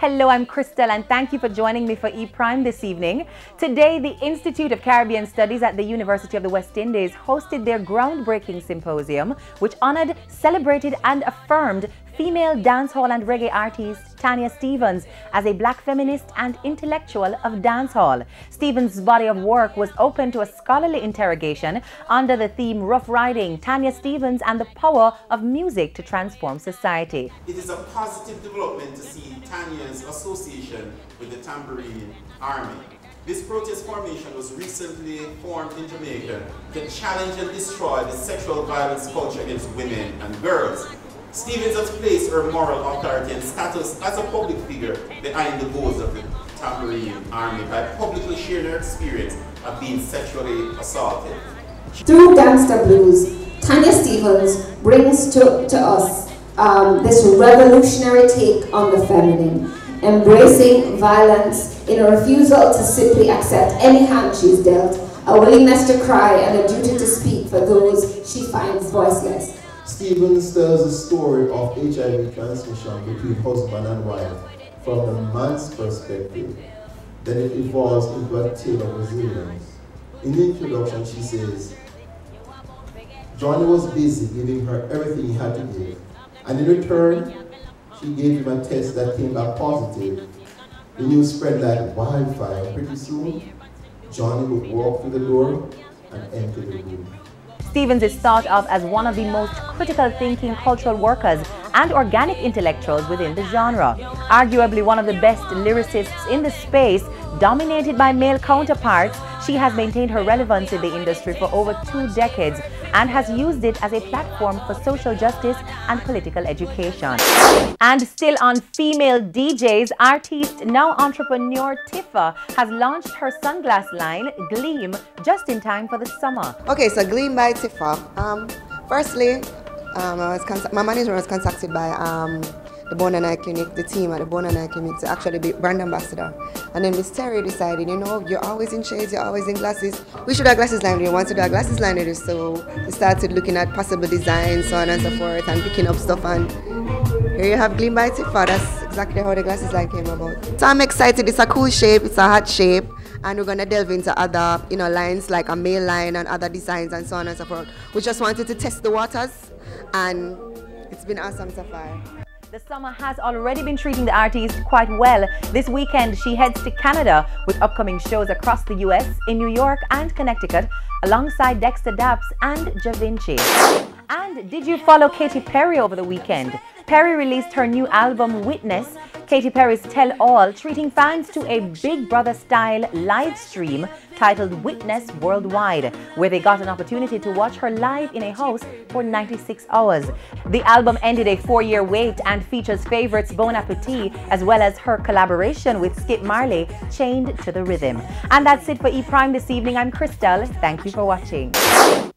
Hello, I'm Crystal and thank you for joining me for E-Prime this evening. Today, the Institute of Caribbean Studies at the University of the West Indies hosted their groundbreaking symposium, which honored, celebrated and affirmed female dancehall and reggae artist Tanya Stephens as a black feminist and intellectual of dancehall. Stephens' body of work was open to a scholarly interrogation under the theme Rough Riding, Tanya Stephens and the Power of Music to Transform Society. It is a positive development to see Tanya's association with the Tambourine Army. This protest formation was recently formed in Jamaica to challenge and destroy the sexual violence culture against women and girls. Stephens has placed her moral authority and status as a public figure behind the goals of the Tambourine Army by publicly sharing her experience of being sexually assaulted. Through Gangsta Blues, Tanya Stephens brings to us this revolutionary take on the feminine, embracing violence in a refusal to simply accept any hand she's dealt, a willingness to cry and a duty to speak for those she finds voiceless. Stephens tells a story of HIV transmission between husband and wife from the man's perspective. Then it evolves into a tale of resilience. In the introduction, she says, Johnny was busy giving her everything he had to give, and in return, she gave him a test that came back positive. The news spread like wildfire. Pretty soon, Johnny would walk through the door and enter the room. Stephens is thought of as one of the most critical thinking cultural workers and organic intellectuals within the genre. Arguably one of the best lyricists in the space, dominated by male counterparts, she has maintained her relevance in the industry for over 2 decades and has used it as a platform for social justice and political education. And still on female DJs, artist, now entrepreneur Tifa has launched her sunglass line, Gleam, just in time for the summer. Okay, so Gleam by Tifa. Firstly, my manager was contacted by the Bone and Eye Clinic, the team at the Bone and Eye Clinic, to actually be brand ambassador. And then Miss Terry decided, you know, you're always in shades, you're always in glasses. We should have a glasses line. We want to do a glasses line with you. So we started looking at possible designs, so on and so forth, and picking up stuff. And here you have Gleam by Tifa. That's exactly how the glasses line came about. So I'm excited. It's a cool shape. It's a hot shape. And we're going to delve into other, lines like a male line and other designs and so on and so forth. We just wanted to test the waters, and it's been awesome so far. The summer has already been treating the artist quite well. This weekend, she heads to Canada with upcoming shows across the US, in New York and Connecticut, alongside Dexter Daps and Ja Vinci. And did you follow Katy Perry over the weekend? Perry released her new album, Witness, Katy Perry's Tell All, treating fans to a Big Brother-style live stream titled Witness Worldwide, where they got an opportunity to watch her live in a house for 96 hours. The album ended a 4-year wait and features favorites Bon Appetit, as well as her collaboration with Skip Marley, Chained to the Rhythm. And that's it for E-Prime this evening. I'm Crystal. Thank you for watching.